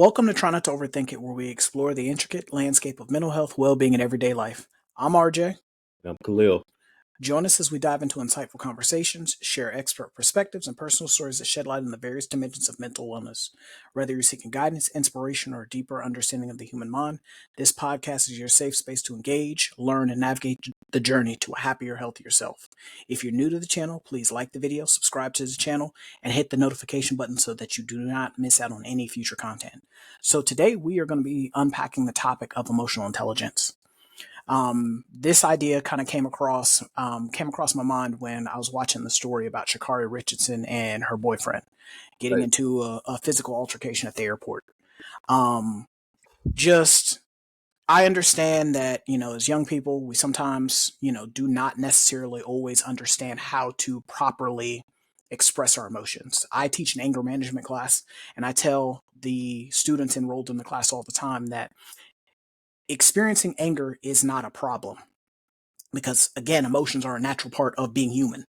Welcome to Try Not to Overthink It, where we explore the intricate landscape of mental health, well being, and everyday life. I'm RJ. I'm Khalil. Join us as we dive into insightful conversations, share expert perspectives, and personal stories that shed light on the various dimensions of mental wellness. Whether you're seeking guidance, inspiration, or a deeper understanding of the human mind, this podcast is your safe space to engage, learn, and navigate the journey to a happier, healthier self. If you're new to the channel, please like the video, subscribe to the channel, and hit the notification button so that you do not miss out on any future content. So today we are going to be unpacking the topic of emotional intelligence. This idea kind of came across my mind when I was watching the story about Shakari Richardson and her boyfriend getting Right. into a physical altercation at the airport. Um, just I understand that, as young people, we sometimes, do not necessarily always understand how to properly express our emotions. I teach an anger management class, and I tell the students enrolled in the class all the time that experiencing anger is not a problem because, again, emotions are a natural part of being human.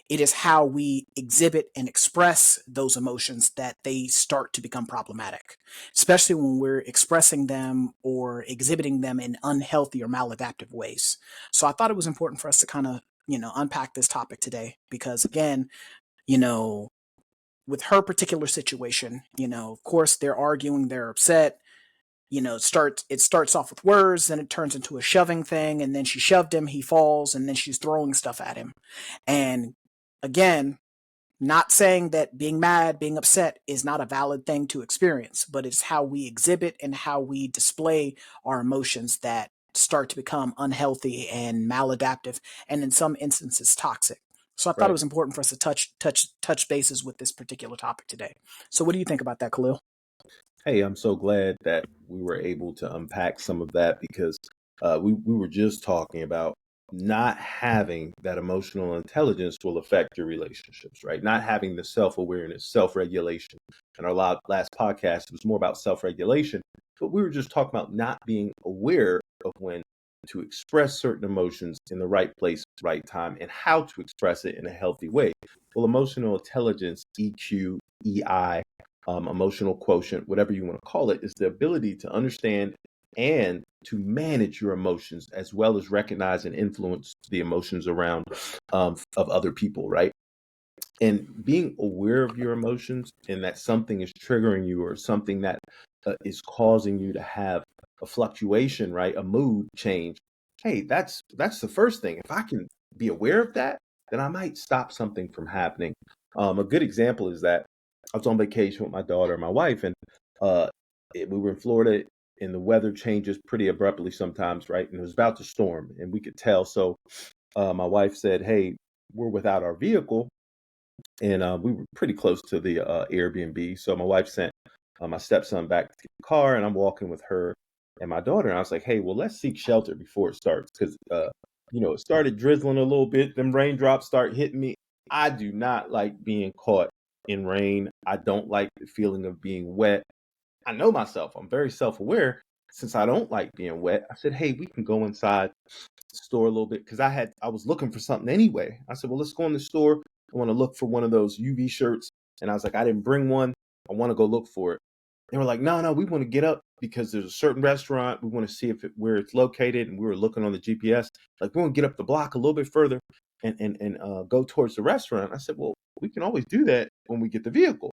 It is how we exhibit and express those emotions that they start to become problematic, especially when we're expressing them or exhibiting them in unhealthy or maladaptive ways. So I thought it was important for us to kind of, unpack this topic today because, again, you know, with her particular situation, of course, they're arguing, they're upset. It starts off with words, then it turns into a shoving thing, and then she shoved him, he falls, and then she's throwing stuff at him. And again, not saying that being mad, being upset is not a valid thing to experience, but it's how we exhibit and how we display our emotions that start to become unhealthy and maladaptive, and in some instances toxic. So I thought it Right. was important for us to touch bases with this particular topic today. So what do you think about that, Khalil? Hey, I'm so glad that we were able to unpack some of that because we were just talking about not having that emotional intelligence will affect your relationships, right? Not having the self awareness, self regulation. And our last podcast was more about self regulation, but we were just talking about not being aware of when to express certain emotions in the right place, right time, and how to express it in a healthy way. Well, emotional intelligence, EQ, EI, emotional quotient, whatever you want to call it, is the ability to understand and to manage your emotions as well as recognize and influence the emotions around of other people, right? And being aware of your emotions and that something is triggering you or something that is causing you to have a fluctuation, right? A mood change. Hey, that's the first thing. If I can be aware of that, then I might stop something from happening. A good example is that I was on vacation with my daughter and my wife, and uh, we were in Florida, and the weather changes pretty abruptly sometimes, right? And it was about to storm, and we could tell. So my wife said, "Hey, we're without our vehicle." And we were pretty close to the Airbnb. So my wife sent my stepson back to the car, and I'm walking with her and my daughter. And I was like, "Hey, well, let's seek shelter before it starts, because it started drizzling a little bit. Them raindrops start hitting me. I do not like being caught in rain. I don't like the feeling of being wet. I know myself. I'm very self-aware. Since I don't like being wet, I said, "Hey, we can go inside the store a little bit," because I was looking for something anyway. I said, "Well, let's go in the store. I want to look for one of those UV shirts." And I was like, "I didn't bring one. I want to go look for it." They were like, "No, no, we want to get up because there's a certain restaurant. We want to see where it's located." And we were looking on the GPS. Like, we want to get up the block a little bit further and go towards the restaurant. I said, "Well, we can always do that when we get the vehicle."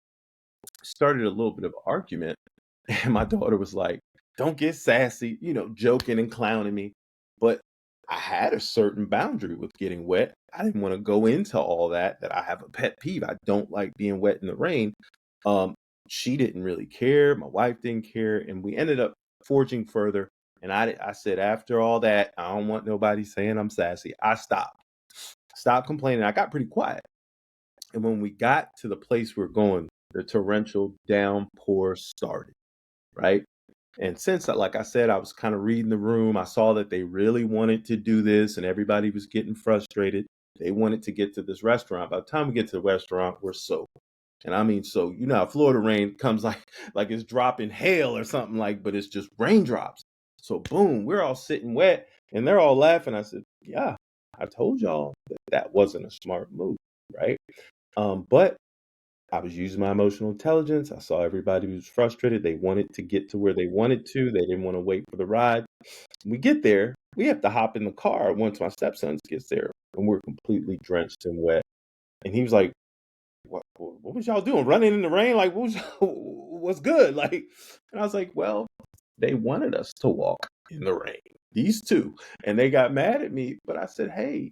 Started a little bit of an argument, and my daughter was like, "Don't get sassy," joking and clowning me. But I had a certain boundary with getting wet. I didn't want to go into all that I have a pet peeve. I don't like being wet in the rain. Um, she didn't really care. My wife didn't care. And we ended up forging further. And I said, after all that, I don't want nobody saying I'm sassy. I stopped complaining. I got pretty quiet. And when we got to the place we we're going, the torrential downpour started, right? And since, like I said, I was kind of reading the room, I saw that they really wanted to do this and everybody was getting frustrated. They wanted to get to this restaurant. By the time we get to the restaurant, we're soaked. And I mean, so how Florida rain comes like like it's dropping hail or something, like, but it's just raindrops. So boom, we're all sitting wet and they're all laughing. I said, "Yeah, I told y'all that wasn't a smart move, right?" But I was using my emotional intelligence. I saw everybody was frustrated. They wanted to get to where they wanted to. They didn't want to wait for the ride. We get there. We have to hop in the car once my stepson gets there, and we're completely drenched and wet. And he was like, what was y'all doing? Running in the rain? Like, what's good? Like, and I was like, well, they wanted us to walk in the rain, these two, and they got mad at me. But I said, hey,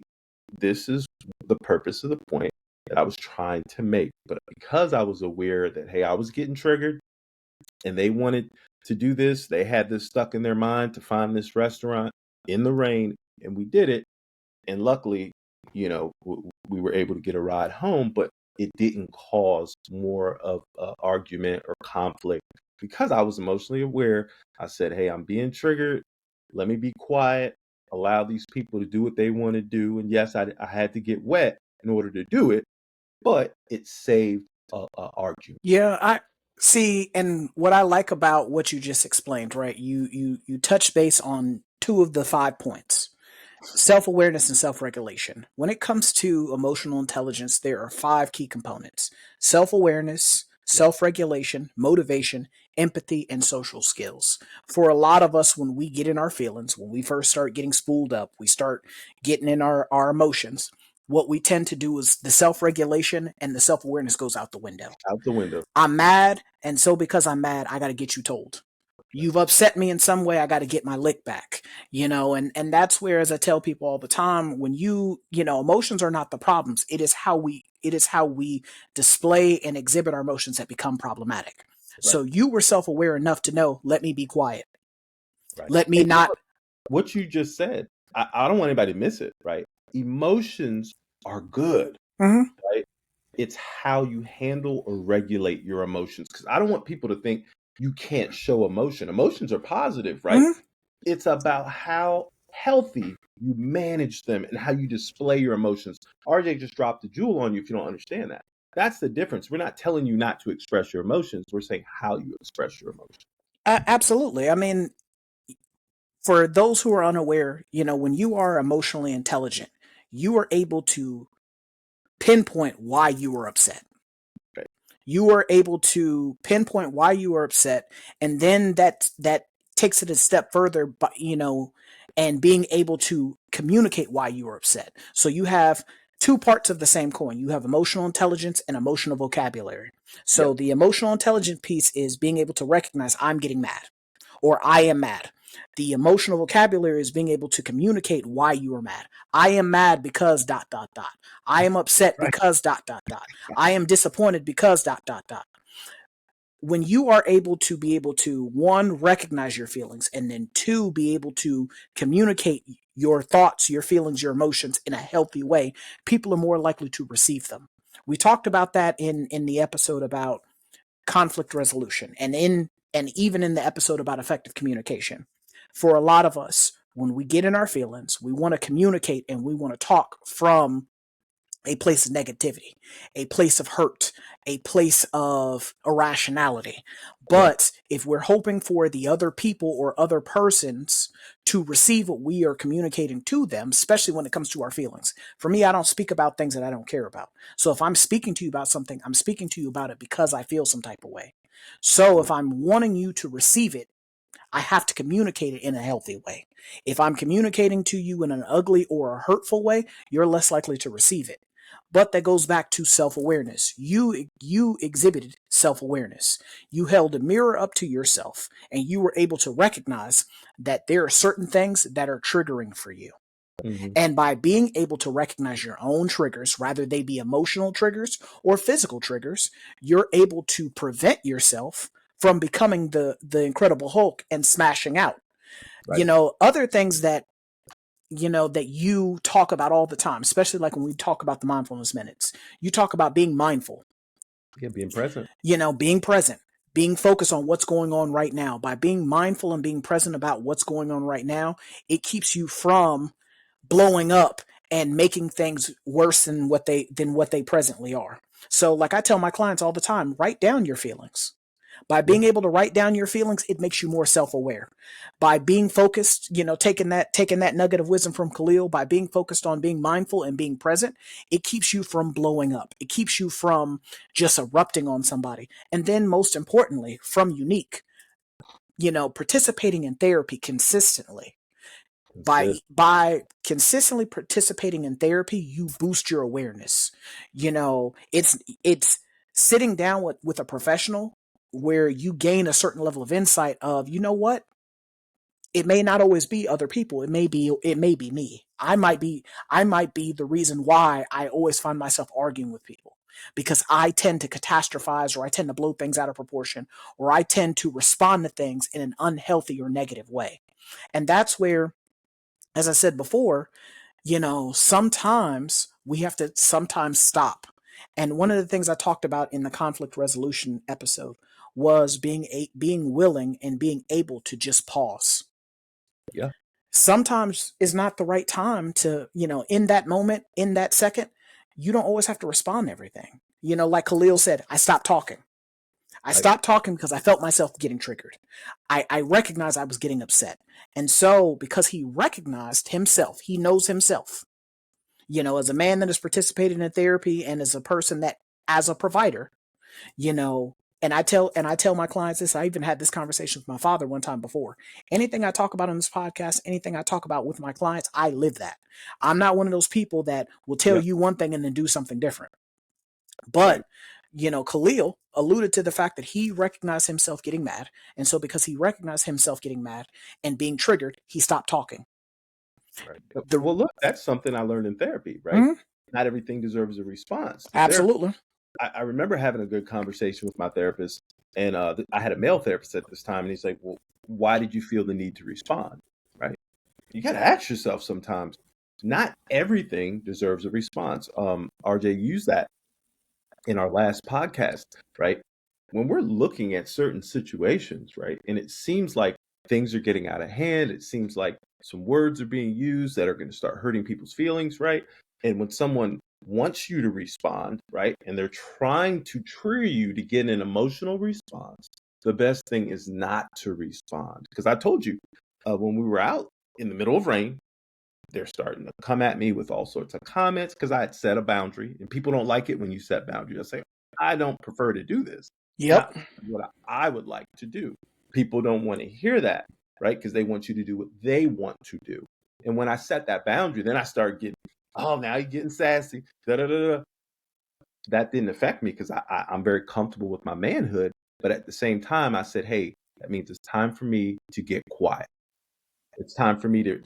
this is the purpose of the point that I was trying to make. But because I was aware that, hey, I was getting triggered and they wanted to do this, they had this stuck in their mind to find this restaurant in the rain, and we did it. And luckily, we were able to get a ride home, but it didn't cause more of an argument or conflict because I was emotionally aware. I said, hey, I'm being triggered. Let me be quiet, allow these people to do what they want to do. And yes, I had to get wet in order to do it, but it saved a argument. Yeah, I see. And what I like about what you just explained, right? You touch base on two of the 5 points: self-awareness and self-regulation. When it comes to emotional intelligence, there are 5 key components: self-awareness, self-regulation, motivation, empathy, and social skills. For a lot of us, when we get in our feelings, when we first start getting spooled up, we start getting in our emotions, what we tend to do is the self-regulation and the self-awareness goes out the window. Out the window. I'm mad, and so because I'm mad, I got to get you told. You've upset me in some way, I got to get my lick back. And that's where, as I tell people all the time, when emotions are not the problems. It is how we display and exhibit our emotions that become problematic. Right. So you were self-aware enough to know, let me be quiet. Right. Let me not. What you just said, I don't want anybody to miss it, right? Emotions are good, right? It's how you handle or regulate your emotions. Because I don't want people to think you can't show emotion. Emotions are positive, right? It's about how healthy you manage them and how you display your emotions. RJ just dropped a jewel on you if you don't understand that. That's the difference. We're not telling you not to express your emotions. We're saying how you express your emotions. Absolutely. I mean, for those who are unaware, when you are emotionally intelligent, you are able to pinpoint why you were upset. Right. You are able to pinpoint why you were upset, and then that takes it a step further, but and being able to communicate why you were upset. So you have 2 parts of the same coin. You have emotional intelligence and emotional vocabulary. So the emotional intelligence piece is being able to recognize I'm getting mad or I am mad. The emotional vocabulary is being able to communicate why you are mad. I am mad because ... I am upset because ... I am disappointed because ... When you are able to 1, recognize your feelings, and then 2, be able to communicate your thoughts, your feelings, your emotions in a healthy way, people are more likely to receive them. We talked about that in the episode about conflict resolution, and even in the episode about effective communication. For a lot of us, when we get in our feelings, we want to communicate and we want to talk from a place of negativity, a place of hurt, a place of irrationality. But if we're hoping for the other people or other persons to receive what we are communicating to them, especially when it comes to our feelings. For me, I don't speak about things that I don't care about. So if I'm speaking to you about something, I'm speaking to you about it because I feel some type of way. So if I'm wanting you to receive it, I have to communicate it in a healthy way. If I'm communicating to you in an ugly or a hurtful way, you're less likely to receive it. But that goes back to self-awareness. You exhibited self-awareness. You held a mirror up to yourself, and you were able to recognize that there are certain things that are triggering for you. And by being able to recognize your own triggers, rather they be emotional triggers or physical triggers, you're able to prevent yourself from becoming the Incredible Hulk and smashing out. Right. Other things that that you talk about all the time, especially like when we talk about the mindfulness minutes, you talk about being mindful. Yeah, being present. Being present, being focused on what's going on right now. By being mindful and being present about what's going on right now, it keeps you from blowing up and making things worse than what they presently are. So like I tell my clients all the time, write down your feelings. By Yeah. being able to write down your feelings, it makes you more self-aware. By being focused, taking that nugget of wisdom from Khalil, by being focused on being mindful and being present, it keeps you from blowing up. It keeps you from just erupting on somebody. And then most importantly, from Unique, participating in therapy consistently. by Consist. by consistently participating in therapy, you boost your awareness. It's sitting down with a professional where you gain a certain level of insight of, what, it may not always be other people. It may be me. I might be the reason why I always find myself arguing with people, because I tend to catastrophize, or I tend to blow things out of proportion, or I tend to respond to things in an unhealthy or negative way. And that's where, as I said before, sometimes we have to sometimes stop. And one of the things I talked about in the conflict resolution episode was being willing and being able to just pause. Yeah. Sometimes is not the right time to, in that moment, in that second, you don't always have to respond to everything. Like Khalil said, I stopped talking. I Right. stopped talking because I felt myself getting triggered. I recognized I was getting upset. And so, because he recognized himself, he knows himself, as a man that has participated in therapy and as a person that, as a provider, you know, and I tell my clients this. I even had this conversation with my father one time before. Anything I talk about on this podcast, anything I talk about with my clients, I live that. I'm not one of those people that will tell Yeah. you one thing and then do something different. But, Right. Khalil alluded to the fact that he recognized himself getting mad. And so, because he recognized himself getting mad and being triggered, he stopped talking. Right. The Well, look, that's something I learned in therapy, right? Mhm. Not everything deserves a response. The therapist, Absolutely. I remember having a good conversation with my therapist, and I had a male therapist at this time, and he's like, "Well, why did you feel the need to respond?" Right? You got to ask yourself sometimes. Not everything deserves a response. RJ used that in our last podcast, right? When we're looking at certain situations, right, and it seems like things are getting out of hand, it seems like some words are being used that are going to start hurting people's feelings, right? And when someone wants you to respond, right, and they're trying to trigger you to get an emotional response, the best thing is not to respond. Because I told you, when we were out in the middle of rain, they're starting to come at me with all sorts of comments because I had set a boundary, and people don't like it when you set boundaries. I say, I don't prefer to do this. It's not Yep. what I would like to do. People don't want to hear that, right? Because they want you to do what they want to do. And when I set that boundary, then I start getting, oh, now you're getting sassy. Da, da, da, da. That didn't affect me because I'm very comfortable with my manhood. But at the same time, I said, hey, that means it's time for me to get quiet. It's time for me to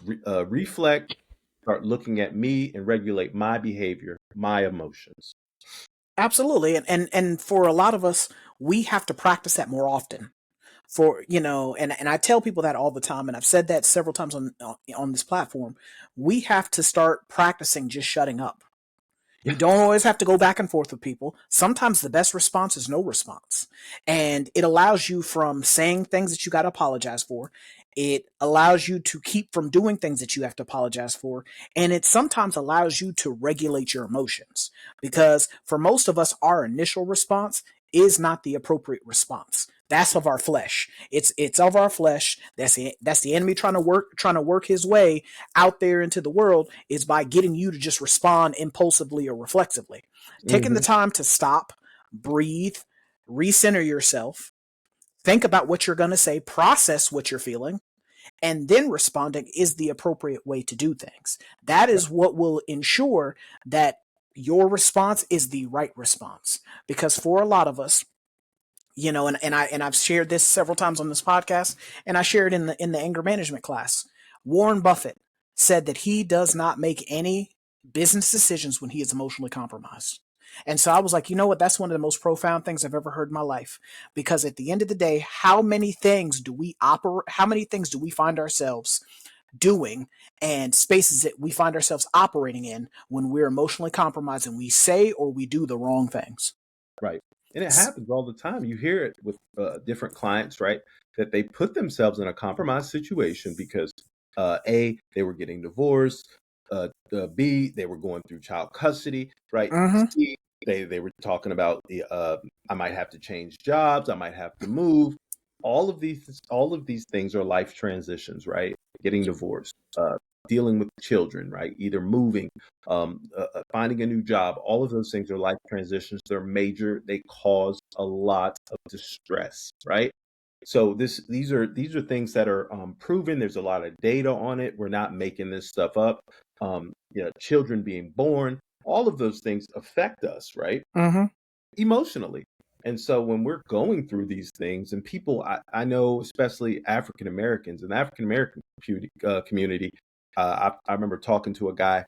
reflect, start looking at me and regulate my behavior, my emotions. Absolutely. And for a lot of us, we have to practice that more often. And I tell people that all the time, and I've said that several times on this platform. We have to start practicing just shutting up. You Yeah. don't always have to go back and forth with people. Sometimes the best response is no response. And it allows you from saying things that you got to apologize for. It allows you to keep from doing things that you have to apologize for. And it sometimes allows you to regulate your emotions. Because for most of us, our initial response is not the appropriate response. That's of our flesh. It's of our flesh. That's the enemy trying to work his way out there into the world, is by getting you to just respond impulsively or reflexively. Taking the Hmm. time to stop, breathe, recenter yourself, think about what you're going to say, process what you're feeling, and then responding is the appropriate way to do things. That Right. is what will ensure that your response is the right response. Because for a lot of us, and I've shared this several times on this podcast, and I shared in the anger management class. Warren Buffett said that he does not make any business decisions when he is emotionally compromised. And so I was like, you know what? That's one of the most profound things I've ever heard in my life. Because at the end of the day, how many things do we operate? How many things do we find ourselves doing, and spaces that we find ourselves operating in when we're emotionally compromised and we say or we do the wrong things? Right. And it happens all the time. You hear it with different clients, right? That they put themselves in a compromised situation because A, they were getting divorced, B, they were going through child custody, right? Mm-hmm. C, They were talking about I might have to change jobs, I might have to move. All of these things are life transitions, right? Getting divorced, dealing with children, right? Either moving, finding a new job. All of those things are life transitions. They're major. They cause a lot of distress, right? So these are things that are proven. There's a lot of data on it. We're not making this stuff up. Children being born, all of those things affect us, right? Mm-hmm. Emotionally. And so when we're going through these things, and people, I know, especially African Americans and African American community, I remember talking to a guy.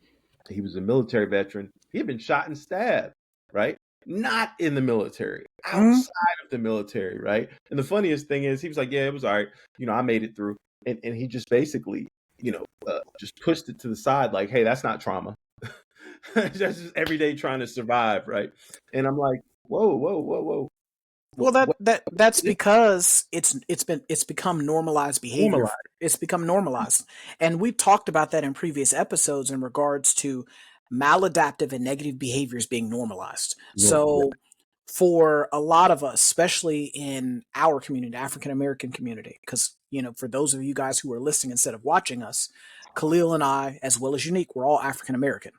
He was a military veteran. He had been shot and stabbed, right? Not in the military, Mm-hmm. outside of the military, right? And the funniest thing is, he was like, "Yeah, it was all right. I made it through." And he just basically, just pushed it to the side, like, "Hey, that's not trauma. That's just every day trying to survive, right?" And I'm like, "Whoa, whoa, whoa, whoa! Well, What that's is because it's become normalized behavior. normalized?" It's become normalized, and we talked about that in previous episodes in regards to maladaptive and negative behaviors being normalized. Yeah, So, for a lot of us, especially in our community, African American community, because for those of you guys who are listening instead of watching us, Khalil and I, as well as Unique, we're all African American.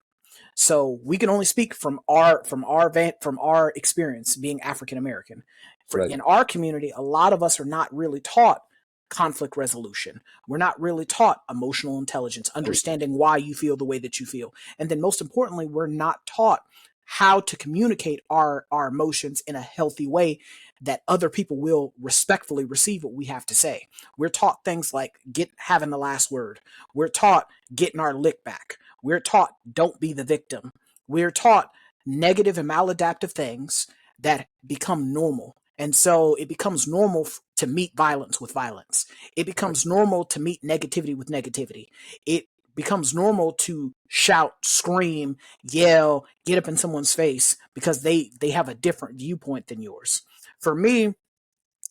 So we can only speak from our experience being African American. For right. in our community, a lot of us are not really taught conflict resolution. We're not really taught emotional intelligence, understanding why you feel the way that you feel. And then most importantly, we're not taught how to communicate our emotions in a healthy way that other people will respectfully receive what we have to say. We're taught things like having the last word. We're taught getting our lick back. We're taught don't be the victim. We're taught negative and maladaptive things that become normal. And so it becomes normal to meet violence with violence. It Right. becomes normal to meet negativity with negativity. It becomes normal to shout, scream, yell, get up in someone's face because they have a different viewpoint than yours. For me,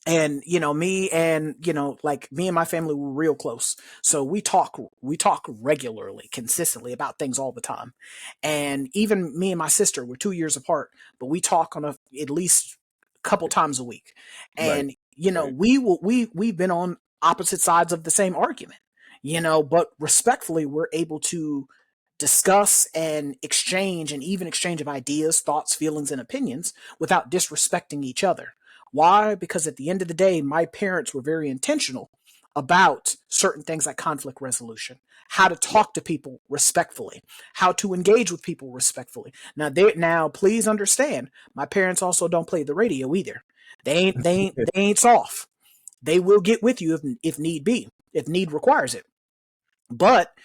and like me and my family were real close, so we talk regularly, consistently about things all the time. And even me and my sister, we're 2 years apart, but we talk on at least a couple times a week. Right. And Right. we've been on opposite sides of the same argument, but respectfully we're able to discuss and exchange of ideas, thoughts, feelings, and opinions without disrespecting each other. Why? Because at the end of the day, my parents were very intentional about certain things like conflict resolution, how to Yeah. talk to people respectfully, how to engage with people respectfully. Now please understand, my parents also don't play the radio either. They ain't soft. They will get with you if need be, if need requires it. But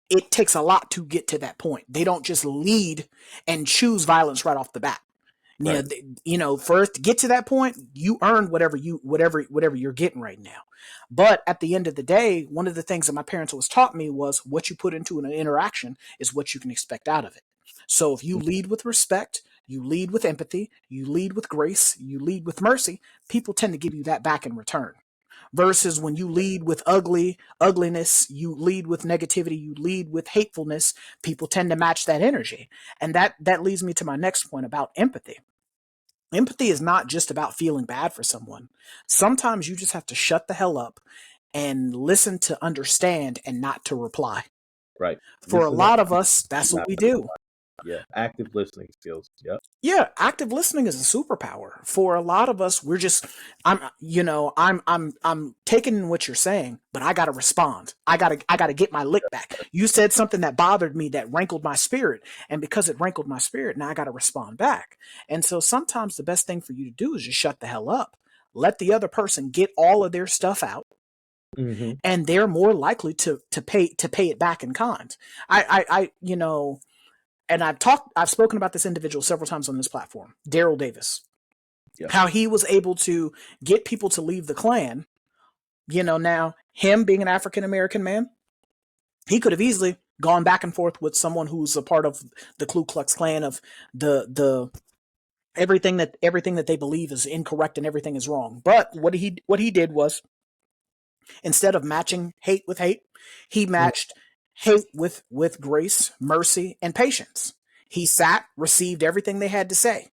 it takes a lot to get to that point. They don't just lead and choose violence right off the bat. Right. First to get to that point, you earn whatever you're getting right now. But at the end of the day, one of the things that my parents always taught me was what you put into an interaction is what you can expect out of it. So if you lead with respect, you lead with empathy, you lead with grace, you lead with mercy, people tend to give you that back in return. Versus when you lead with ugliness, you lead with negativity, you lead with hatefulness, people tend to match that energy. And that leads me to my next point about empathy. Empathy is not just about feeling bad for someone. Sometimes you just have to shut the hell up and listen to understand and not to reply. Right. For a Listen to lot of us, that's what not we to do. reply. Yeah. Active listening skills. Yep. Yeah, active listening is a superpower. For a lot of us, we're just I'm taking in what you're saying, but I got to respond. I got to get my lick back. You said something that bothered me, that rankled my spirit, and because it rankled my spirit, now I got to respond back. And so sometimes the best thing for you to do is just shut the hell up. Let the other person get all of their stuff out, Hmm. and they're more likely to pay it back in kind. And I've spoken about this individual several times on this platform, Daryl Davis, Yeah. how he was able to get people to leave the Klan. Now him being an African American man, he could have easily gone back and forth with someone who's a part of the Ku Klux Klan, of the everything that they believe is incorrect and everything is wrong. But what he did was, instead of matching hate with hate, he matched hate with grace, mercy, and patience. He sat, received everything they had to say.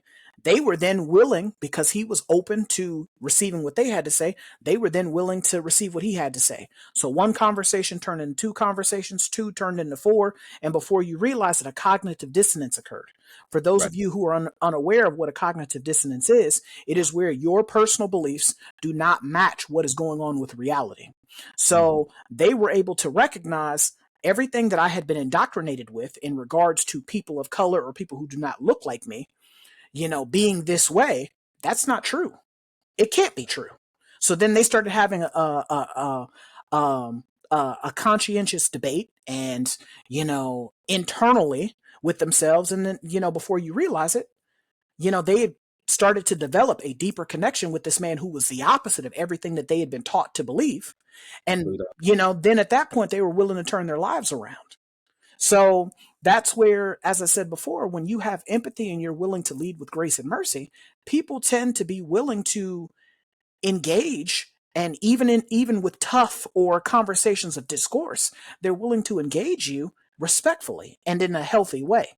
They were then willing, because he was open to receiving what they had to say, they were then willing to receive what he had to say. So one conversation turned into two conversations, two turned into four, and before you realize it, a cognitive dissonance occurred. For those Right. of you who are unaware of what a cognitive dissonance is, it is where your personal beliefs do not match what is going on with reality. Mhm. So they were able to recognize everything that I had been indoctrinated with in regards to people of color or people who do not look like me, being this way. That's not true. It can't be true. So then they started having a conscientious debate, and internally with themselves, and then before you realize it, they had started to develop a deeper connection with this man who was the opposite of everything that they had been taught to believe. And Straight up. then at that point they were willing to turn their lives around. So that's where, as I said before, when you have empathy and you're willing to lead with grace and mercy, people tend to be willing to engage, and even with tough or conversations of discourse, they're willing to engage you respectfully and in a healthy way.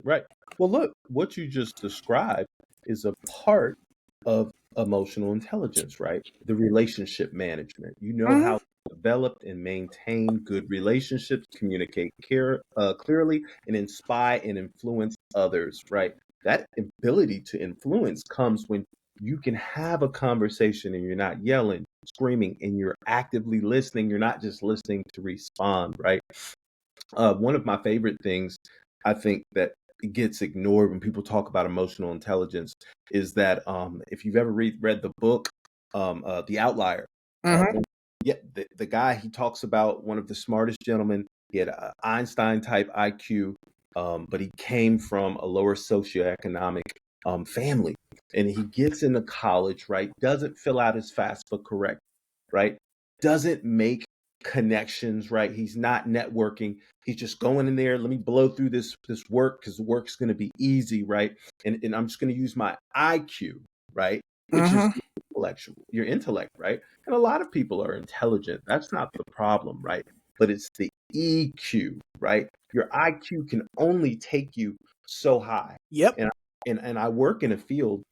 Right. Well, look, what you just described is a part of emotional intelligence, right? The relationship management. You know Hmm. how to develop and maintain good relationships, communicate clearly, and inspire and influence others, right? That ability to influence comes when you can have a conversation and you're not yelling, screaming, and you're actively listening. You're not just listening to respond, right? One of my favorite things, I think, that gets ignored when people talk about emotional intelligence is that if you've ever read the book, The Outlier, Hmm. one, yeah, the guy, he talks about one of the smartest gentlemen. He had a Einstein type IQ, but he came from a lower socioeconomic family, and he gets into college, right? Doesn't fill out his FAFSA correct, right? Doesn't make connections, right? He's not networking. He's just going in there. Let me blow through this work because the work's going to be easy, right? And I'm just going to use my IQ, right? Which is Hmm. your intellect, right? And a lot of people are intelligent. That's not the problem, right? But it's the EQ, right? Your IQ can only take you so high. Yep. And and I work in a field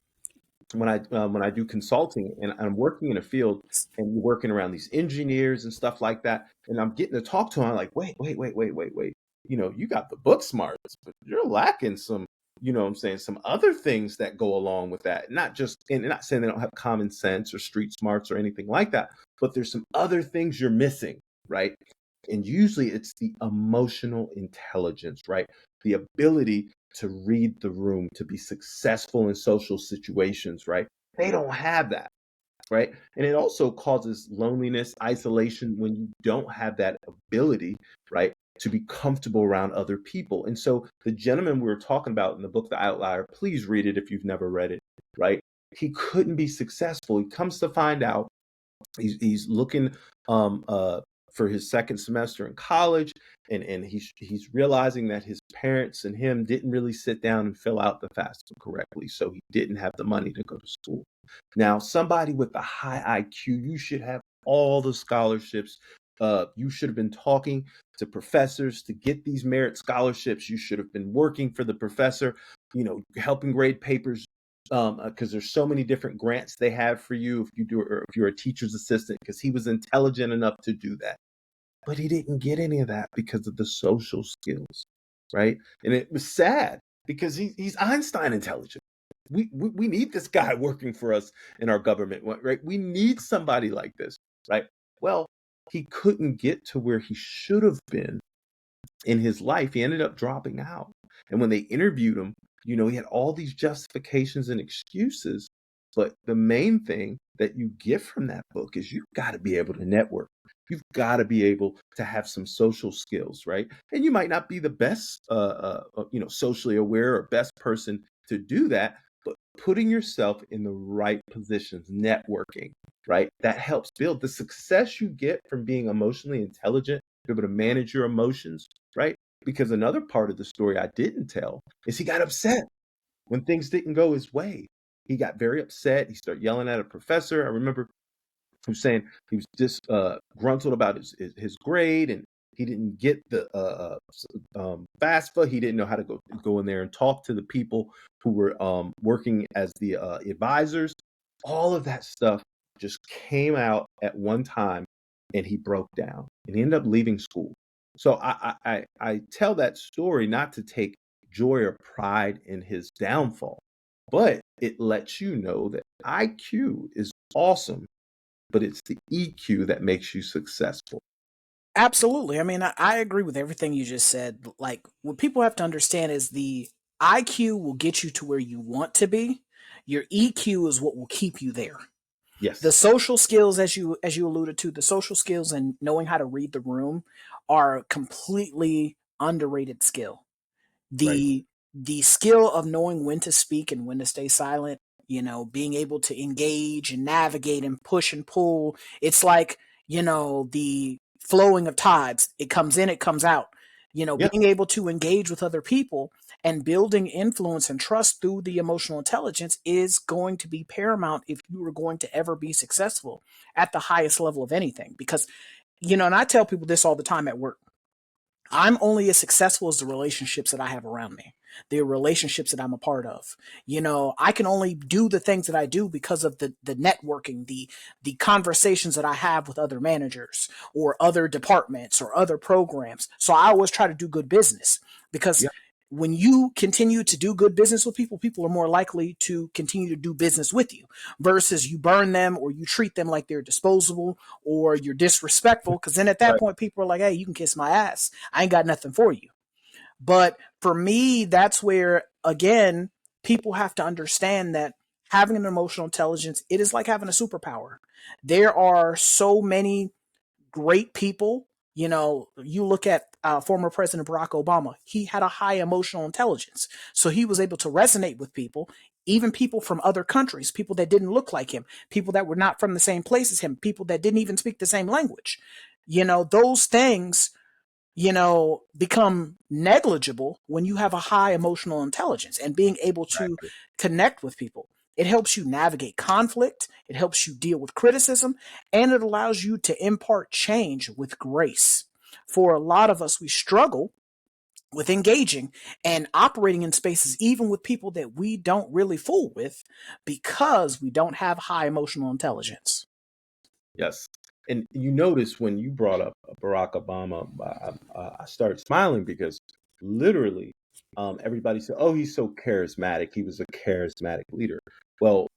when I do consulting, and I'm working in a field and you're working around these engineers and stuff like that, and I'm getting to talk to them. I'm like, wait. You got the book smarts, but you're lacking some, what I'm saying, some other things that go along with that. Not just, and not saying they don't have common sense or street smarts or anything like that, but there's some other things you're missing, right? And usually it's the emotional intelligence, right? The ability to read the room, to be successful in social situations, right? They don't have that, right? And it also causes loneliness, isolation when you don't have that ability, right? To be comfortable around other people. And so the gentleman we were talking about in the book, The Outlier, please read it if you've never read it, right? He couldn't be successful. He comes to find out he's looking um, uh, for his second semester in college, and he's realizing that his parents and him didn't really sit down and fill out the FAFSA correctly, so he didn't have the money to go to school. Now, somebody with a high IQ, you should have all the scholarships. You should have been talking to professors to get these merit scholarships. You should have been working for the professor, helping grade papers, because there's so many different grants they have for you if you do, or if you're a teacher's assistant, because he was intelligent enough to do that. But he didn't get any of that because of the social skills, right? And it was sad because he's Einstein intelligent. We need this guy working for us in our government, right? We need somebody like this, right? Well, he couldn't get to where he should have been in his life. He ended up dropping out. And when they interviewed him, he had all these justifications and excuses. But the main thing that you get from that book is you've got to be able to network. You've got to be able to have some social skills, right? And you might not be the best, socially aware or best person to do that, but putting yourself in the right positions, networking, right? That helps build the success you get from being emotionally intelligent, be able to manage your emotions, right? Because another part of the story I didn't tell is he got upset when things didn't go his way. He got very upset. He started yelling at a professor. I remember him saying he was just gruntled about his grade, and He didn't get the FAFSA. He didn't know how to go in there and talk to the people who were working as the advisors. All of that stuff just came out at one time, and he broke down, and he ended up leaving school. So I tell that story not to take joy or pride in his downfall, but it lets you know that IQ is awesome, but it's the EQ that makes you successful. Absolutely. I mean, I agree with everything you just said. Like, what people have to understand is the IQ will get you to where you want to be. Your EQ is what will keep you there. The Yes. social skills, as you alluded to, the social skills and knowing how to read the room are a completely underrated skill. Right. The skill of knowing when to speak and when to stay silent, being able to engage and navigate and push and pull. It's like, the flowing of tides. It comes in, it comes out. Yeah. Being able to engage with other people and building influence and trust through the emotional intelligence is going to be paramount if you are going to ever be successful at the highest level of anything. Because, and I tell people this all the time at work. I'm only as successful as the relationships that I have around me, the relationships that I'm a part of. I can only do the things that I do because of the networking, the conversations that I have with other managers or other departments or other programs. So I always try to do good business because Yeah. when you continue to do good business with people, people are more likely to continue to do business with you versus you burn them or you treat them like they're disposable or you're disrespectful. Because then at that Right. point, people are like, hey, you can kiss my ass. I ain't got nothing for you. But for me, that's where, again, people have to understand that having an emotional intelligence, it is like having a superpower. There are so many great people. You look at former President Barack Obama, he had a high emotional intelligence. So he was able to resonate with people, even people from other countries, people that didn't look like him, people that were not from the same place as him, people that didn't even speak the same language. Those things, become negligible when you have a high emotional intelligence and being able to Exactly. connect with people. It helps you navigate conflict, it helps you deal with criticism, and it allows you to impart change with grace. For a lot of us, we struggle with engaging and operating in spaces, even with people that we don't really fool with, because we don't have high emotional intelligence. Yes. And you notice when you brought up Barack Obama, I started smiling because literally everybody said, oh, he's so charismatic. He was a charismatic leader. Well,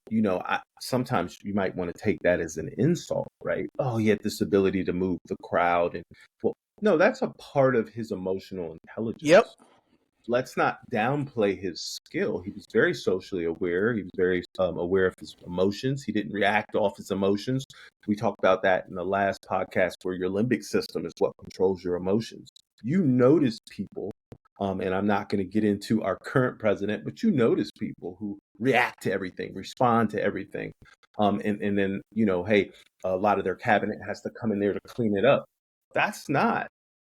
sometimes you might want to take that as an insult, right? Oh, he had this ability to move the crowd. And well, no, that's a part of his emotional Yep. intelligence. Let's not downplay his skill. He was very socially aware. He was very aware of his emotions. He didn't react off his emotions. We talked about that in the last podcast, where your limbic system is what controls your emotions. You notice people, and I'm not going to get into our current president, but you notice people who react to everything, respond to everything. And then, hey, a lot of their cabinet has to come in there to clean it up. That's not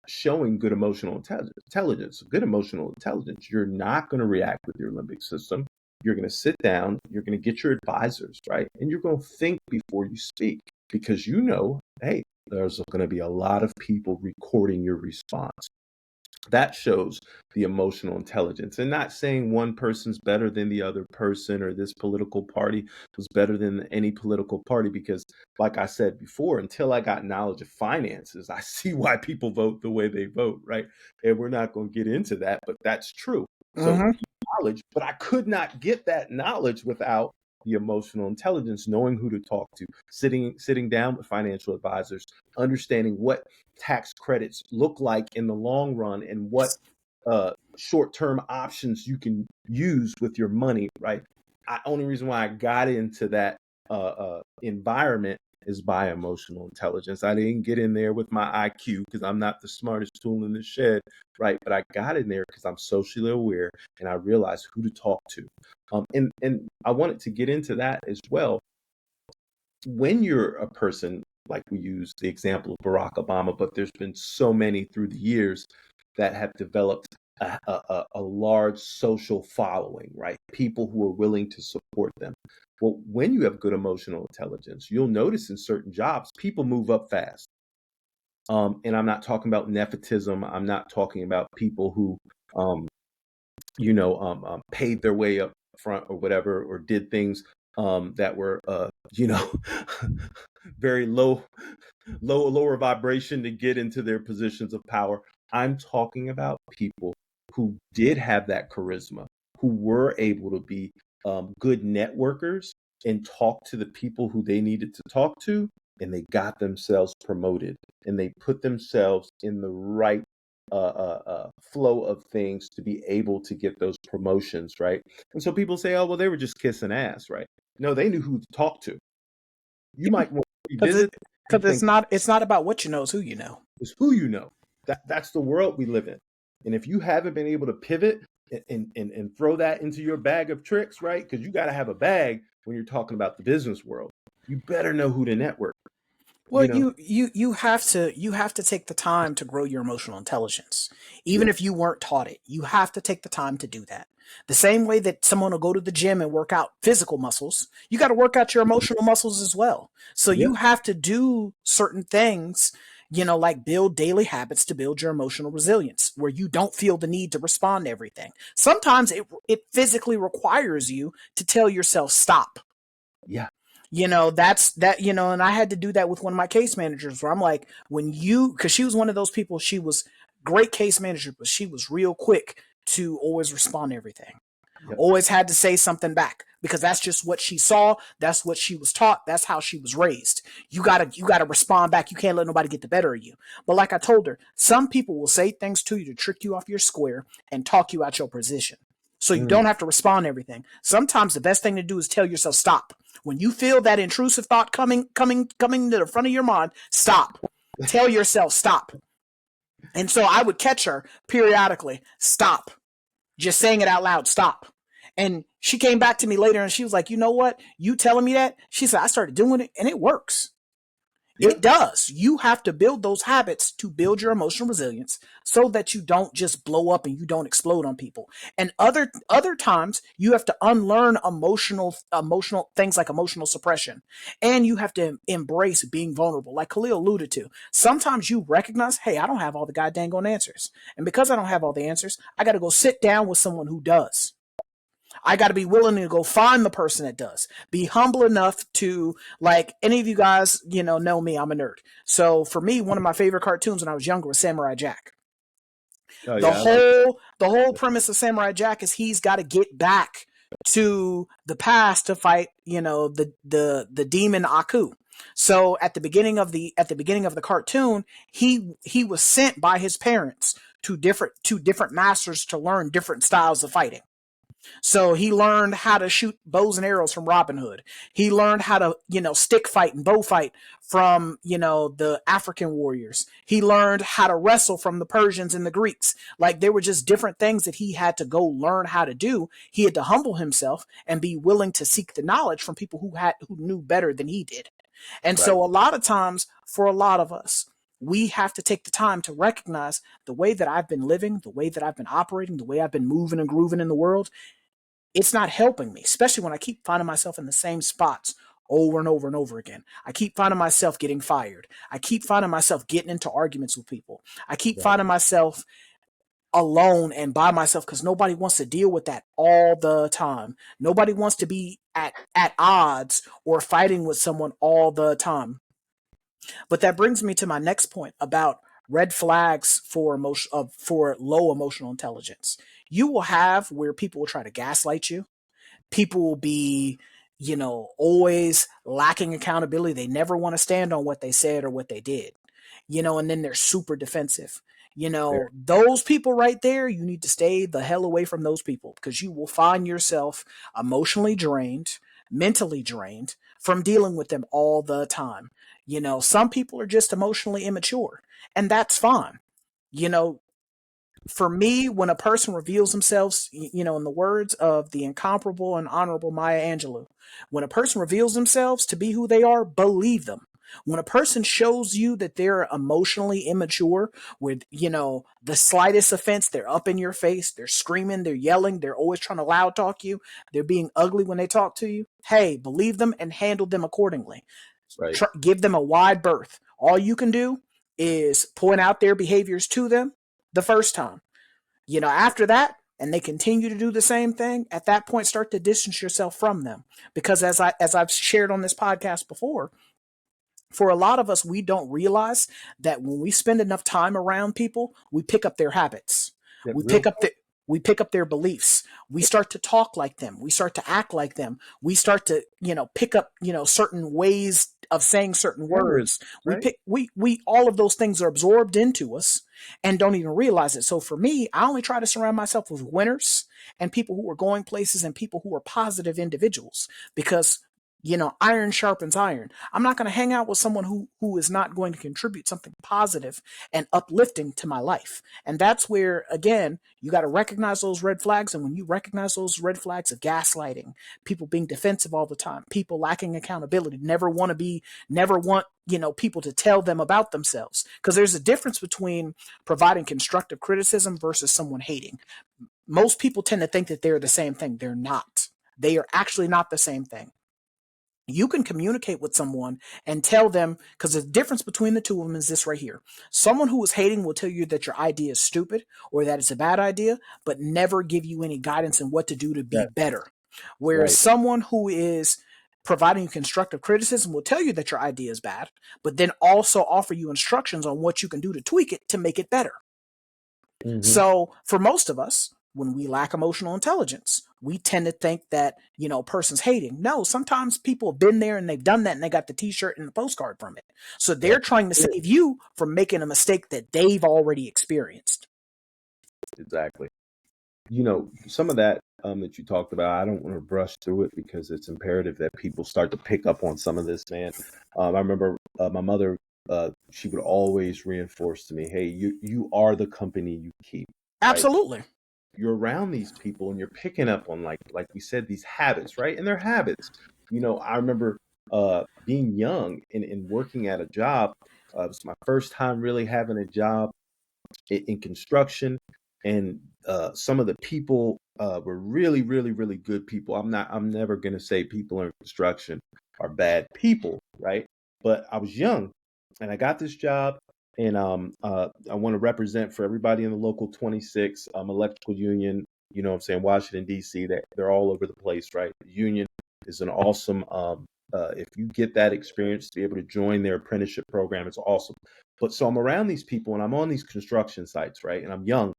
showing good emotional intelligence. Good emotional intelligence, you're not going to react with your limbic system. You're going to sit down, you're going to get your advisors, right? And you're going to think before you speak, because hey, there's going to be a lot of people recording your response. That shows the emotional intelligence, and not saying one person's better than the other person or this political party was better than any political party, because like I said before, until I got knowledge of finances, I see why people vote the way they vote, right? And we're not going to get into that, but that's true. So Mm-hmm. knowledge, but I could not get that knowledge without the emotional intelligence, knowing who to talk to, sitting down with financial advisors, understanding what tax credits look like in the long run and what short-term options you can use with your money, right? Only reason why I got into that environment is by emotional intelligence. I didn't get in there with my IQ because I'm not the smartest tool in the shed, right? But I got in there because I'm socially aware and I realized who to talk to. And I wanted to get into that as well. When you're a person, like we use the example of Barack Obama, but there's been so many through the years that have developed a large social following, right? People who are willing to support them. Well, when you have good emotional intelligence, you'll notice in certain jobs, people move up fast. And I'm not talking about nepotism. I'm not talking about people who, um, paid their way up front or whatever, or did things that were, very lower vibration to get into their positions of power. I'm talking about people who did have that charisma, who were able to be good networkers and talk to the people who they needed to talk to, and they got themselves promoted, and they put themselves in the right flow of things to be able to get those promotions, right? And so people say, oh, well, they were just kissing ass, right? No, they knew who to talk to. You might want to revisit and Because think, it's not about what you know, it's who you know. it's who you know. That's the world we live in. And if you haven't been able to pivot and throw that into your bag of tricks, right? Because you got to have a bag when you're talking about the business world. You better know who to network. Well, You know, you have to take the time to grow your emotional intelligence. Even yeah, if you weren't taught it, you have to take the time to do that. The same way that someone will go to the gym and work out physical muscles, you got to work out your emotional muscles as well. So yeah, you have to do certain things, like build daily habits to build your emotional resilience, where you don't feel the need to respond to everything. Sometimes it physically requires you to tell yourself stop. yeah, That's that, and I had to do that with one of my case managers where I'm like, because she was one of those people, she was great case manager, but she was real quick to always respond to everything. yep, Always had to say something back because that's just what she saw. That's what she was taught. That's how she was raised. You gotta respond back. You can't let nobody get the better of you. But like I told her, some people will say things to you to trick you off your square and talk you out your position. So you mm, don't have to respond to everything. Sometimes the best thing to do is tell yourself stop. When you feel that intrusive thought coming to the front of your mind, stop. Tell yourself stop. And so I would catch her periodically, stop. Just saying it out loud, stop. And she came back to me later and she was like, you know what? You telling me that? She said, I started doing it and it works. yeah, It does. You have to build those habits to build your emotional resilience so that you don't just blow up and you don't explode on people. And other times you have to unlearn emotional things like emotional suppression. And you have to embrace being vulnerable, like Khalil alluded to. Sometimes you recognize, hey, I don't have all the goddamn answers. And because I don't have all the answers, I gotta go sit down with someone who does. I got to be willing to go find the person that does. Be humble enough to, like, any of you guys, know me, I'm a nerd. So for me, one of my favorite cartoons when I was younger was Samurai Jack. oh The yeah, I like whole premise of Samurai Jack is he's got to get back to the past to fight, the demon Aku. So at the beginning of the cartoon, he was sent by his parents to different masters to learn different styles of fighting. So he learned how to shoot bows and arrows from Robin Hood. He learned how to, stick fight and bow fight from, the African warriors. He learned how to wrestle from the Persians and the Greeks. Like there were just different things that he had to go learn how to do. He had to humble himself and be willing to seek the knowledge from people who knew better than he did. And right, so a lot of times for a lot of us, we have to take the time to recognize the way that I've been living, the way that I've been operating, the way I've been moving and grooving in the world, it's not helping me, especially when I keep finding myself in the same spots over and over and over again. I keep finding myself getting fired. I keep finding myself getting into arguments with people. I keep right, finding myself alone and by myself because nobody wants to deal with that all the time. Nobody wants to be at odds or fighting with someone all the time. But that brings me to my next point about red flags for low emotional intelligence. You will have where people will try to gaslight you. People will be, always lacking accountability. They never want to stand on what they said or what they did, and then they're super defensive. very, Those people right there, you need to stay the hell away from those people because you will find yourself emotionally drained, mentally drained from dealing with them all the time. Some people are just emotionally immature, and that's fine. You know, for me, when a person reveals themselves, in the words of the incomparable and honorable Maya Angelou, when a person reveals themselves to be who they are, believe them. When a person shows you that they're emotionally immature, with, the slightest offense, they're up in your face, they're screaming, they're yelling, they're always trying to loud talk you, they're being ugly when they talk to you, hey, believe them and handle them accordingly. right, Give them a wide berth. All you can do is point out their behaviors to them the first time. After that, and they continue to do the same thing, at that point start to distance yourself from them. Because as I've shared on this podcast before, for a lot of us, we don't realize that when we spend enough time around people, we pick up their habits. Yeah, We real. pick up the we pick up their beliefs. We start to talk like them. We start to act like them. We start to, pick up, certain ways of saying certain Mannerisms, words. We right? pick we all of those things are absorbed into us and don't even realize it. So for me, I only try to surround myself with winners and people who are going places and people who are positive individuals because iron sharpens iron. I'm not going to hang out with someone who is not going to contribute something positive and uplifting to my life. And that's where, again, you got to recognize those red flags. And when you recognize those red flags of gaslighting, people being defensive all the time, people lacking accountability, never want people to tell them about themselves, because there's a difference between providing constructive criticism versus someone hating. Most people tend to think that they're the same thing. They're not. They are actually not the same thing. You can communicate with someone and tell them, because the difference between the two of them is this right here. Someone who is hating will tell you that your idea is stupid or that it's a bad idea, but never give you any guidance in what to do to be That better. Whereas right. someone who is providing you constructive criticism will tell you that your idea is bad, but then also offer you instructions on what you can do to tweak it to make it better. Hmm. So for most of us, when we lack emotional intelligence, we tend to think that, a person's hating. No, sometimes people have been there and they've done that and they got the t-shirt and the postcard from it. So That's they're trying to it. save you from making a mistake that they've already experienced. Exactly. Some of that that you talked about, I don't want to brush through it because it's imperative that people start to pick up on some of this, man. I remember my mother, she would always reinforce to me, hey, you are the company you keep, right? Absolutely. You're around these people and you're picking up on, like we said, these habits, right? And they're habits. I remember being young and working at a job. It was my first time really having a job in construction, and some of the people were really, really, really good people. I'm never going to say people in construction are bad people, right? But I was young, and I got this job, and I want to represent for everybody in the local 26 electrical union. You know what I'm saying? Washington D.C. They're all over the place, right? The union is an awesome. If you get that experience to be able to join their apprenticeship program, it's awesome. But so I'm around these people and I'm on these construction sites, right? And I'm young,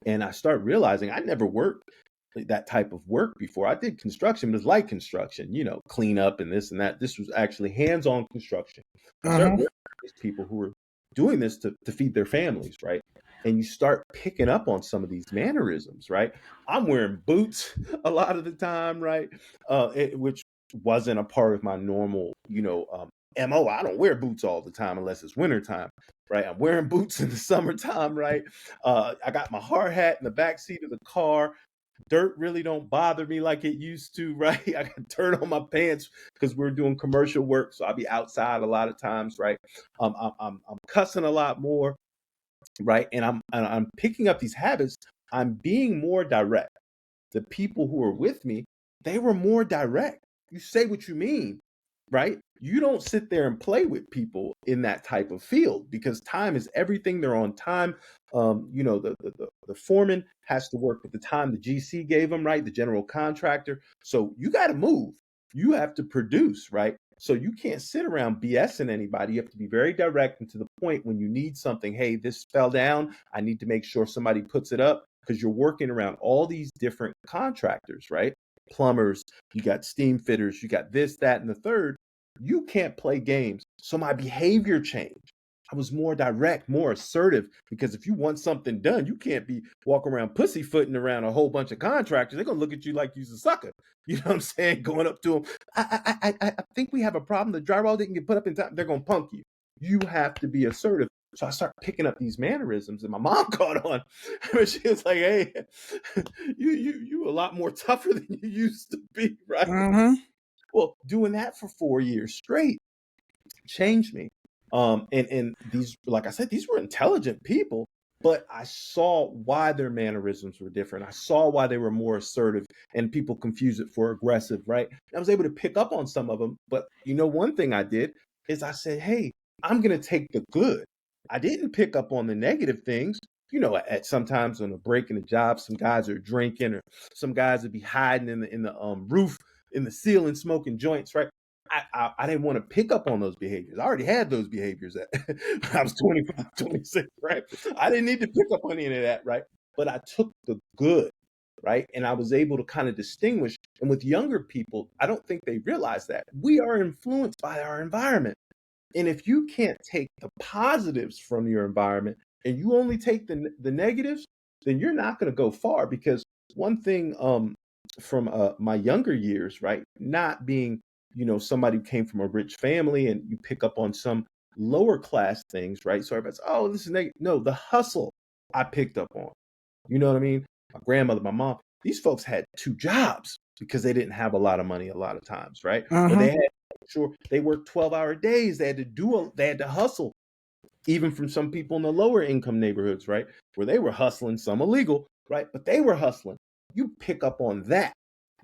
and I start realizing I never worked that type of work before. I did construction, but it's light construction, clean up and this and that. This was actually hands-on construction. I start Mm-hmm. working with these people who were doing this to feed their families, right? And you start picking up on some of these mannerisms, right? I'm wearing boots a lot of the time, right? Which wasn't a part of my normal, MO. I don't wear boots all the time unless it's wintertime, right? I'm wearing boots in the summertime, right? I got my hard hat in the back seat of the car. Dirt really don't bother me like it used to, right? I got dirt on my pants because we're doing commercial work, so I'll be outside a lot of times, right? I'm cussing a lot more, right? And I'm picking up these habits. I'm being more direct. The people who are with me, they were more direct. You say what you mean, right? You don't sit there and play with people in that type of field because time is everything. They're on time. The foreman has to work with the time the GC gave him, right? The general contractor. So you got to move. You have to produce, right? So you can't sit around BSing anybody. You have to be very direct and to the point when you need something. Hey, this fell down. I need to make sure somebody puts it up because you're working around all these different contractors, right? Plumbers, you got steam fitters, you got this, that, and the third. You can't play games. So my behavior changed. I was more direct, more assertive, because if you want something done, you can't be walking around pussyfooting around a whole bunch of contractors. They're gonna look at you like you're a sucker. You know what I'm saying? Going up to them, I think we have a problem. The drywall didn't get put up in time. They're gonna punk you. You have to be assertive. So I start picking up these mannerisms, and my mom caught on. She was like, "Hey, you a lot more tougher than you used to be, right?" Mm-hmm. Well, doing that for 4 years straight changed me. And these, like I said, these were intelligent people, but I saw why their mannerisms were different. I saw why they were more assertive, and people confuse it for aggressive, right? I was able to pick up on some of them, but one thing I did is I said, hey, I'm going to take the good. I didn't pick up on the negative things. At sometimes on a break in the job, some guys are drinking, or some guys would be hiding in the roof, in the ceiling, smoking joints. Right? I didn't want to pick up on those behaviors. I already had those behaviors when I was 25, 26. Right? I didn't need to pick up on any of that. Right? But I took the good. Right? And I was able to kind of distinguish. And with younger people, I don't think they realize that we are influenced by our environment. And if you can't take the positives from your environment and you only take the negatives, then you're not going to go far. Because one thing from my younger years, right, not being somebody who came from a rich family, and you pick up on some lower class things, right? So everybody's, oh, this is negative. No, the hustle I picked up on. You know what I mean? My grandmother, my mom, these folks had two jobs because they didn't have a lot of money a lot of times, right? Or they Mm-hmm. had sure they worked 12-hour days. They had to hustle, even from some people in the lower income neighborhoods, right? Where they were hustling, some illegal, right? But they were hustling. You pick up on that.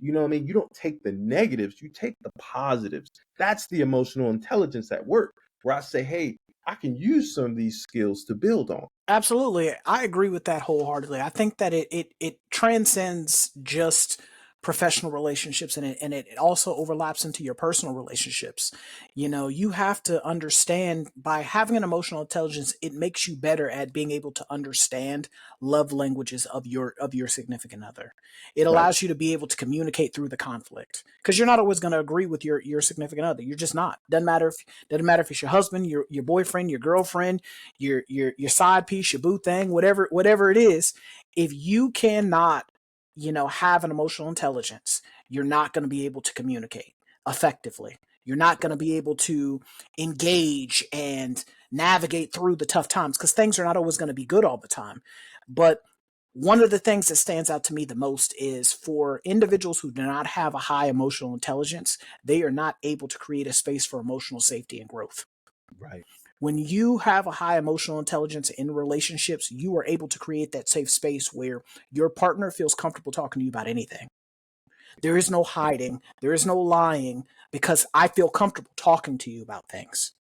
You know what I mean? You don't take the negatives, you take the positives. That's the emotional intelligence at work, where I say, hey, I can use some of these skills to build on. Absolutely. I agree with that wholeheartedly. I think that it transcends just professional relationships, and it also overlaps into your personal relationships. You have to understand, by having an emotional intelligence, it makes you better at being able to understand love languages of your significant other. It Right. allows you to be able to communicate through the conflict, because you're not always going to agree with your significant other. You're just not. Doesn't matter if it's your husband, your boyfriend, your girlfriend, your side piece, your boo thing, whatever it is. If you cannot, have an emotional intelligence, you're not going to be able to communicate effectively. You're not going to be able to engage and navigate through the tough times, because things are not always going to be good all the time. But one of the things that stands out to me the most is, for individuals who do not have a high emotional intelligence, they are not able to create a space for emotional safety and growth. Right. When you have a high emotional intelligence in relationships, you are able to create that safe space where your partner feels comfortable talking to you about anything. There is no hiding, there is no lying, because I feel comfortable talking to you about things.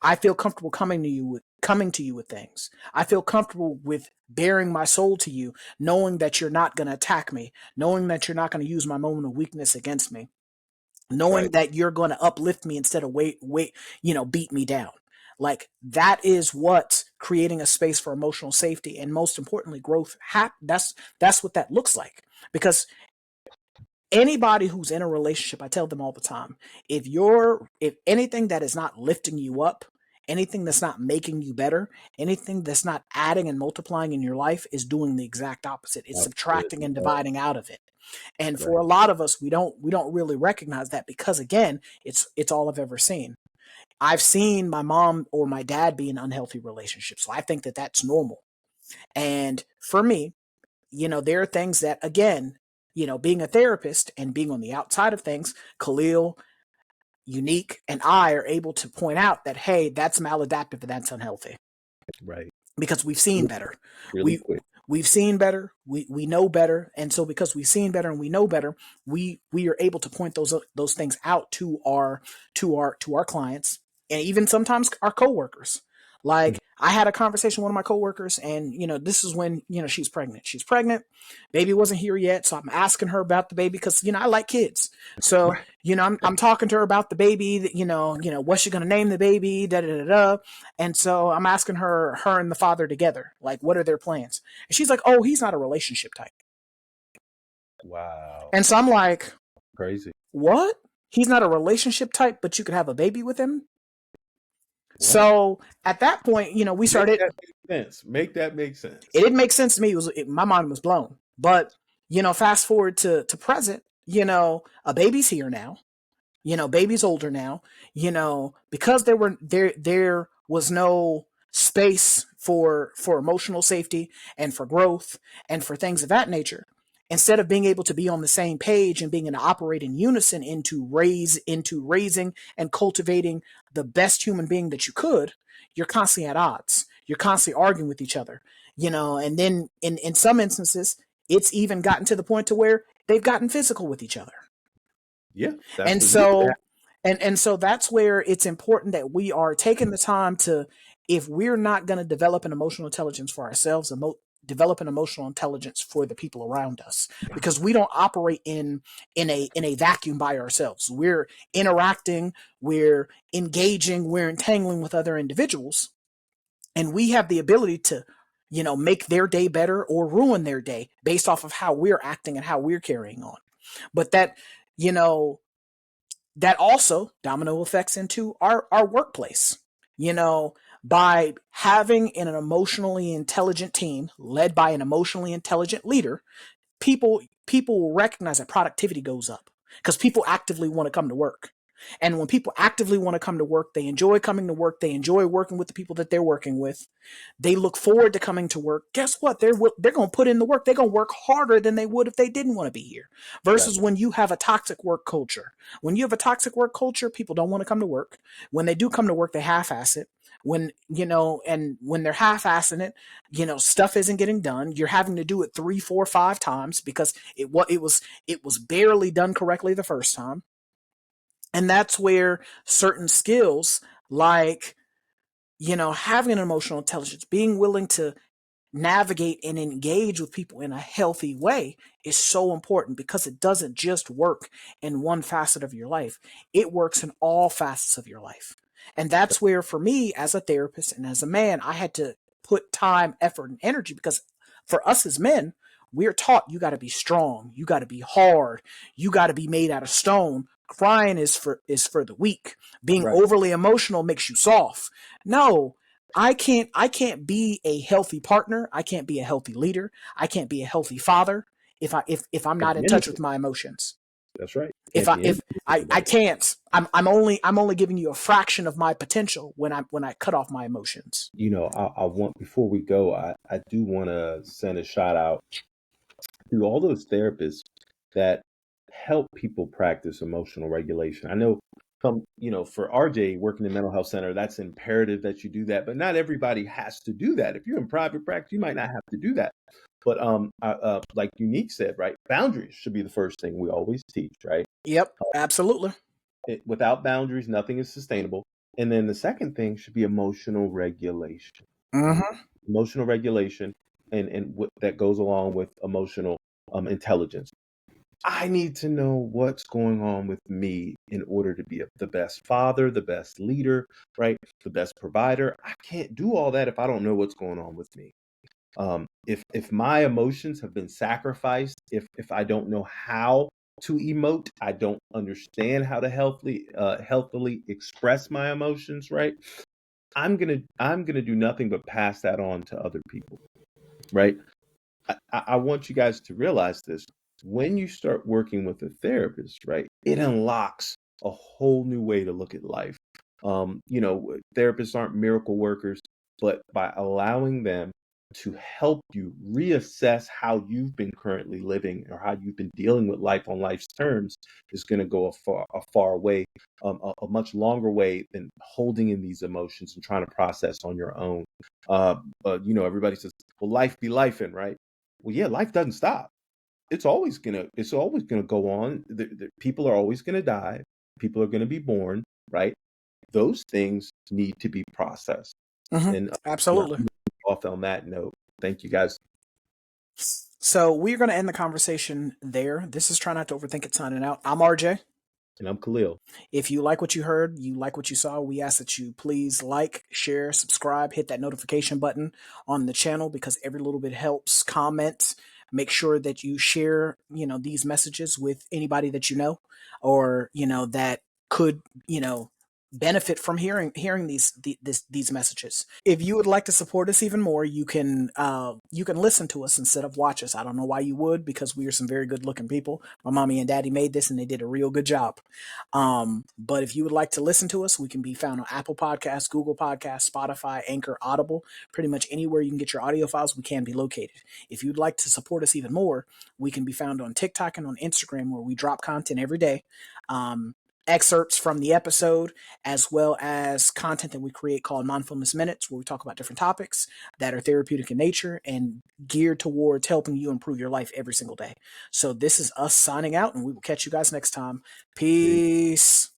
I feel comfortable coming to you with things. I feel comfortable with bearing my soul to you, knowing that you're not going to attack me, knowing that you're not going to use my moment of weakness against me, knowing Right. that you're going to uplift me instead of beat me down. Like, that is what creating a space for emotional safety, and most importantly growth, that's what that looks like. Because anybody who's in a relationship, I tell them all the time, if anything that is not lifting you up, anything that's not making you better, anything that's not adding and multiplying in your life, is doing the exact opposite. It's Opposite. subtracting and dividing out of it. And for Right. a lot of us, we don't really recognize that, because again, it's all I've ever seen. I've seen my mom or my dad be in unhealthy relationships, so I think that that's normal. And for me, there are things that, again, being a therapist and being on the outside of things, Khalil, Unique, and I are able to point out that, hey, that's maladaptive and that's unhealthy, Right. because we've seen Really, better. really We quick. we've seen better. We know better, and so because we've seen better and we know better, we are able to point those things out to our clients, and even sometimes our coworkers. Like, I had a conversation with one of my coworkers, and this is when she's pregnant. She's pregnant, baby wasn't here yet, so I'm asking her about the baby, because I like kids. So Right. I'm talking to her about the baby. What's she gonna name the baby? Da da da da. And so I'm asking her and the father together, like, what are their plans? And she's like, oh, he's not a relationship type. Wow. And so I'm like, Crazy. what? He's not a relationship type, but you could have a baby with him? What? So at that point, we Make started. that make sense. Make that make It sense. didn't make sense to me. My mind was blown. But fast forward to present. A baby's here now. Baby's older now. Because there was no space for emotional safety and for growth and for things of that nature. Instead of being able to be on the same page and being able to operate in unison into raising and cultivating the best human being that you could, you're constantly at odds. You're constantly arguing with each other. And then in some instances, it's even gotten to the point to where they've gotten physical with each other. Yeah, that's And what usually so and so that's where it's important that we are taking the time to if we're not going to develop an emotional intelligence for ourselves, develop an emotional intelligence for the people around us, because we don't operate in a vacuum by ourselves. We're interacting, we're engaging, we're entangling with other individuals, and we have the ability to, make their day better or ruin their day based off of how we're acting and how we're carrying on. But that, you know, that also domino effects into our workplace. You know, by having an emotionally intelligent team led by an emotionally intelligent leader, people will recognize that productivity goes up because people actively want to come to work. And when people actively want to come to work, they enjoy coming to work. They enjoy working with the people that they're working with. They look forward to coming to work. Guess what? They're going to put in the work. They're going to work harder than they would if they didn't want to be here. Versus Exactly. when you have a toxic work culture. When you have a toxic work culture, people don't want to come to work. When they do come to work, they half-ass it. And when they're half-assing it, stuff isn't getting done. You're having to do it 3, 4, 5 times because it was barely done correctly the first time. And that's where certain skills like, having an emotional intelligence, being willing to navigate and engage with people in a healthy way is so important, because it doesn't just work in one facet of your life. It works in all facets of your life. And that's where, for me, as a therapist and as a man, I had to put time, effort, and energy, because for us as men, we're taught you got to be strong, you got to be hard, you got to be made out of stone. Crying is for the weak. Being Right. overly emotional makes you soft. No, I can't be a healthy partner. I can't be a healthy leader. I can't be a healthy father if I'm Can't not be in touch anything. with my emotions. That's right. If Can't I be if anything I without it. can't, I'm only giving you a fraction of my potential when I cut off my emotions. I want, before we go, I do want to send a shout out to all those therapists that help people practice emotional regulation. I know for RJ working in mental health center, that's imperative that you do that, but not everybody has to do that. If you're in private practice, you might not have to do that. But like Unique said, right, boundaries should be the first thing we always teach, right? Yep, absolutely. Without boundaries, nothing is sustainable. And then the second thing should be emotional regulation, right? Mm-hmm. Emotional regulation, and what that goes along with emotional intelligence. I need to know what's going on with me in order to be the best father, the best leader, right? The best provider. I can't do all that if I don't know what's going on with me. If my emotions have been sacrificed, if I don't know how to emote, I don't understand how to healthily express my emotions, right? I'm gonna do nothing but pass that on to other people, right? I want you guys to realize this. When you start working with a therapist, right, it unlocks a whole new way to look at life. Therapists aren't miracle workers, but by allowing them to help you reassess how you've been currently living or how you've been dealing with life on life's terms is going to go a far way, a much longer way than holding in these emotions and trying to process on your own. Everybody says, "Well, life be life," in right? Well, yeah, life doesn't stop. It's always gonna go on. People are always gonna die. People are gonna be born, right? Those things need to be processed. Mm-hmm. And Absolutely. I'm off on that note. Thank you guys. So we're going to end the conversation there. This is Try Not to Overthink It signing out. I'm RJ. And I'm Khalil. If you like what you heard, you like what you saw, we ask that you please like, share, subscribe, hit that notification button on the channel, because every little bit helps. Comment. Make sure that you share, these messages with anybody that you know, or, that could, benefit from hearing these messages. If you would like to support us even more, you can listen to us instead of watch us. I don't know why you would, because we are some very good looking people. My mommy and daddy made this and they did a real good job. But if you would like to listen to us, we can be found on Apple Podcasts, Google Podcasts, Spotify, Anchor, Audible. Pretty much anywhere you can get your audio files, we can be located. If you'd like to support us even more, we can be found on TikTok and on Instagram, where we drop content every day. Excerpts from the episode, as well as content that we create called Mindfulness Minutes, where we talk about different topics that are therapeutic in nature and geared towards helping you improve your life every single day. So this is us signing out, and we will catch you guys next time. Peace.